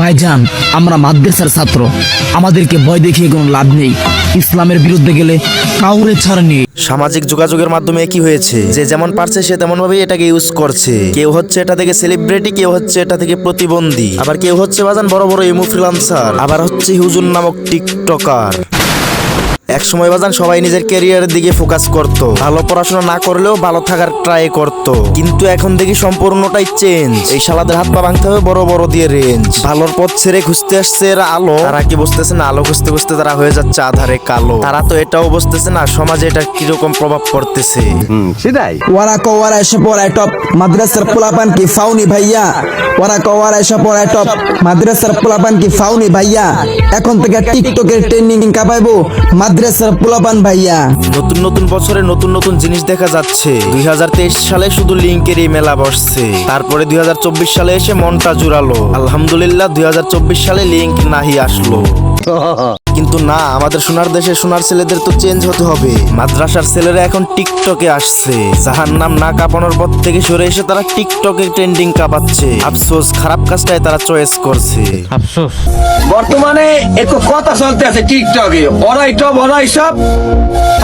ভাইজান, আমরা মাদ্রাসার ছাত্র, আমাদেরকে ভয় দেখিয়ে কোনো লাভ নেই। ইসলামের বিরুদ্ধে গেলে কাউরে ছাড় নেই। সামাজিক যোগাযোগের মাধ্যমে কি হয়েছে, যে যেমন পারছে সে তেমন ভাবে এটাকে ইউজ করছে। কেউ হচ্ছে এটা থেকে সেলিব্রিটি, কেউ হচ্ছে এটা থেকে প্রতিবন্ধী, আবার কেউ হচ্ছে বাজান বড় বড় ইনফ্লুয়েন্সার, আবার হচ্ছে হুজুর নামক টিকটকার। এক সময় বাজান সবাই নিজের ক্যারিয়ারের দিকে ফোকাস করত, ভালো পড়াশোনা না করলেও ভালো থাকার ট্রাই করত। কিন্তু এখন দেখি সম্পূর্ণটাই চেঞ্জ। এই শালাদের হাত পা ভাঙতে হবে বড় বড় দিয়ে রেঞ্জ। ভালোর পথ ছেড়ে খুঁজতে আসছে এরা আলো। তারা কি বুঝতেছে না আলো খুঁজতে খুঁজতে তারা হয়ে যাচ্ছে আধারে কালো। তারা তো এটাও বুঝতেছে না সমাজে এটা কিরকম প্রভাব পড়তেছে। সেটাই ওরা কওয়ারা এসে পড়ায় টপ মাদ্রাসার পোলাপান কি ফাউনি ভাইয়া। ওরা কওয়ারা এসে পড়ায় টপ মাদ্রাসার পোলাপান কি ফাউনি ভাইয়া। এখন থেকে টিকটকের ট্রেন্ডিং কাপাইবো মাদ্রাসার পোলাপান ভাইয়া। নতুন নতুন বছরে নতুন নতুন জিনিস দেখা যাচ্ছে। 2023 সালে শুধু লিঙ্কেরই মেলা বসছে, তারপরে 2024 সালে এসে মনটা জুড়ালো। আলহামদুলিল্লাহ 2024 সালে লিঙ্ক নাহি আসলো। কিন্তু না, আমাদের সোনার দেশে সোনার ছেলেদের তো চেঞ্জ হতে হবে। মাদ্রাসার ছেলেরা এখন টিকটকে আসছে। জাহান্নাম না কাঁপানোর পর থেকে সরে এসে তারা টিকটকে ট্রেন্ডিং কাঁপাচ্ছে। আফসোস, খারাপ কাজটাই তারা চয়েস করছে। বর্তমানে একটু কথা চলতে আছে টিকটকে, ওরাই টপ ওরাই সব,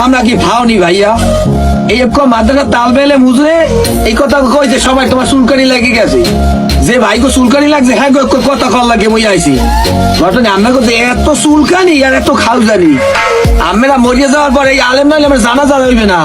আমরা কি ভাওনি ভাইয়া। এই মাদ্রাসা তাল বেলে মুজরে এই কথা কইছে সবাই, তোমার চুলকানি লেগে গেছে। যে ভাই গো চুলকানি লাগছে, হ্যাঁ গো কথা কল লাগে মই আইছি। ঘটনা আমরা করতে এত চুলকানি আর এত খাল জানি, আমরা মরিয়ে যাওয়ার পরে এই আলেম নাইলে আমার জানা হইবে না।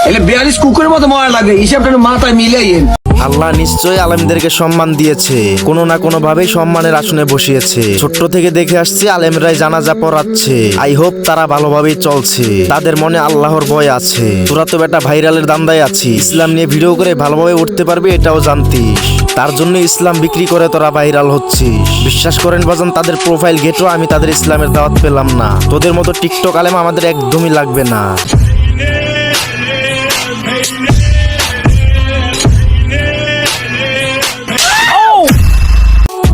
এলে 42 কুকুরের মতো মরা লাগে, হিসাবটা মাথায় মিলাইয়েন। আল্লাহ নিশ্চয়ই আলেমদেরকে সম্মান দিয়েছে, কোনো না কোনো ভাবে সম্মানের আসনে বসিয়েছে। ছোট্ট থেকে দেখে আসছে আলেমরাই জানাজা পড়াচ্ছে। আই হোপ তারা ভালোভাবেই চলছে, তাদের মনে আল্লাহর ভয় আছে। তোরা তো বেটা ভাইরালের দান্দায় আছিস, ইসলাম নিয়ে ভিডিও করে ভালোভাবে উঠতে পারবি এটাও জানতিস। তার জন্য ইসলাম বিক্রি করে তোরা ভাইরাল হচ্ছিস। বিশ্বাস করেন বাজান, তাদের প্রোফাইল ঘেটো আমি তাদের ইসলামের দাওয়াত পেলাম না। তোদের মতো টিকটক আলেম আমাদের একদমই লাগবে না।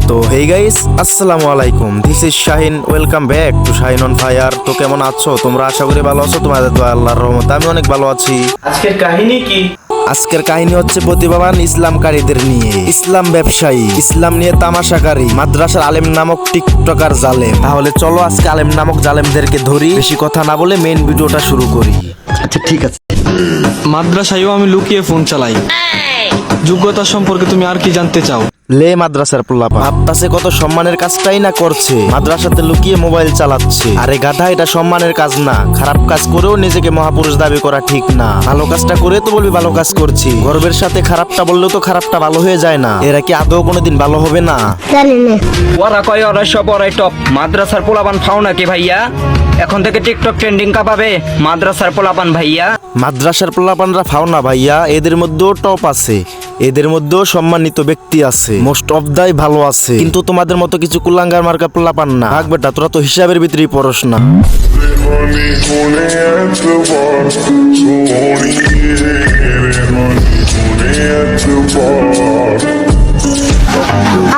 তো হেই গাইস, আসসালামু আলাইকুম, this is Shahin, welcome back to Shahin on fire. তো কেমন আছো তোমরা? আশা করি ভালো আছো। তোমাদের দোয়া আল্লাহর রহমতে আমি অনেক ভালো আছি। আজকের কাহিনী কি? আজকের কাহিনী হচ্ছে প্রতিভাবান ইসলামকারীদের নিয়ে। ইসলাম ব্যবসায়ী, ইসলাম নিয়ে তামাশাকারী, মাদ্রাসার আলেম নামক টিকটকার জালেম। তাহলে চলো আজকে আলেম নামক জালেমদেরকে ধরি। বেশি কথা না বলে মেইন ভিডিওটা শুরু করি। আচ্ছা ঠিক আছে। মাদ্রাসায়ও আমি লুকিয়ে ফোন চালাই। যোগ্যতা সম্পর্কে তুমি আর কি জানতে চাও? লে মাদ্রাসার পোলাপা ভাবতাছে কত সম্মানের কাজটাই না করছে, মাদ্রাসাতে লুকিয়ে মোবাইল চালাচ্ছে। আরে গাধা, এটা সম্মানের কাজ না। খারাপ কাজ করেও নিজেকে মহাপুরুষ দাবি করা ঠিক না। ভালো কাজটা করে তো বলবি ভালো কাজ করছি। গর্বের সাথে খারাপটা বললেও তো খারাপটা ভালো হয়ে যায় না। এরা কি আদৌ কোনোদিন ভালো হবে না? ওরা কয় ওরা সব ওরাই টপ মাদ্রাসার পোলাপান ফাও নাকি ভাইয়া? এখন থেকে টিকটক ট্রেন্ডিং কাঁপাবে মাদ্রাসার পোলাপান ভাইয়া। মাদ্রাসার পোলাপানরা ফাও না ভাইয়া, এদের মধ্যেও টপ আছে, এদের মধ্যেও সম্মানিত ব্যক্তি আছে, মোস্ট অফ দাই ভালো আছে। কিন্তু তোমাদের মতো কিছু কুলাঙ্গার মার্কা পোলাপান না। ভাগ বেটা, তোরা তো হিসাবের ভিতরেই পড়স না।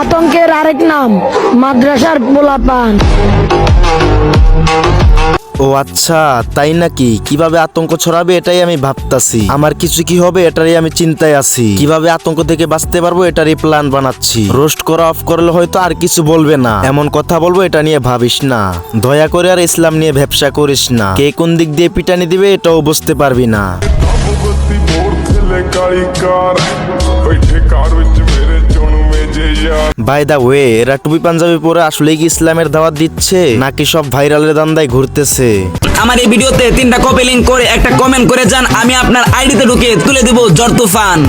আতঙ্কের আরেক নাম মাদ্রাসার পোলাপান। ও আচ্ছা, তাই নাকি? কিভাবে আতঙ্ক ছড়াবে এটাই আমি ভাবতাছি। আমার কিছু কি হবে এটারই আমি চিন্তায় আছি। কিভাবে আতঙ্ক থেকে বাঁচতে পারবো এটারই প্ল্যান বানাচ্ছি। রোস্ট করা অফ করলে হয়তো আর কিছু বলবে না, এমন কথা বলবো এটা নিয়ে ভাবিস না। দয়া করে আর ইসলাম নিয়ে ব্যবসা করিস না। কে কোন দিক দিয়ে পিটানি দিবে এটাও বুঝতে পারবি না। বাই দা ওয়ে, এরা টুপি পাঞ্জাবি পরে আসলে কি ইসলামের দাওয়াত দিচ্ছে নাকি সব ভাইরালের দান্দায় ঘুরতেছে? আমার এই ভিডিওতে 3টা কপি লিংক করে একটা কমেন্ট করে যান, আমি আপনার আইডিতে ঢুকে তুলে দিব জ্বর তুফান।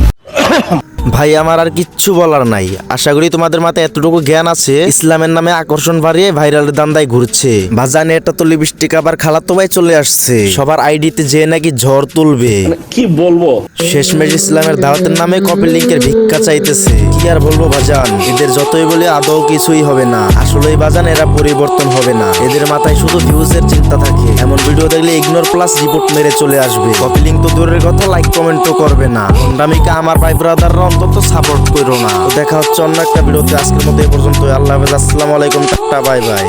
ভাই আমার আর কিচ্ছু বলার নাই। আশা করি তোমাদের মাথায় এতটুকু জ্ঞান আছে, ইসলামের নামে আকর্ষণ বাড়িয়ে ভাইরালের দান্দায় ঘুরছে। বাজানে এটা তো লিপস্টিক আবার খালাতো ভাই চলে আসছে, সবার আইডিতে যে নাকি ঝড় তুলবে। কি বলবো, শেষমেশ ইসলামের দাওয়াতের নামে কপি লিংকের ভিক্ষা চাইতেছে। কি আর বলবো বাজান, এদের যতই বলে আদৌ কিছুই হবে না। আসলেই বাজান এরা পরিবর্তন হবে না, এদের মাথায় শুধু ভিউজের চিন্তা থাকে। এমন ভিডিও দেখলে ইগনোর প্লাস রিপোর্ট মেরে চলে আসবে। কপি লিংক তো দূরের কথা, লাইক কমেন্ট তো করবে না। ভণ্ডামিকে আমার ভাই ব্রাদাররা অন্তত সাপোর্ট করো না। তো দেখা হচ্ছে অন্য একটা ভিডিওতে। আজকের মতো এই পর্যন্ত। আল্লাহ হাফেজ, আসসালামু আলাইকুম, টাটা, বাই বাই।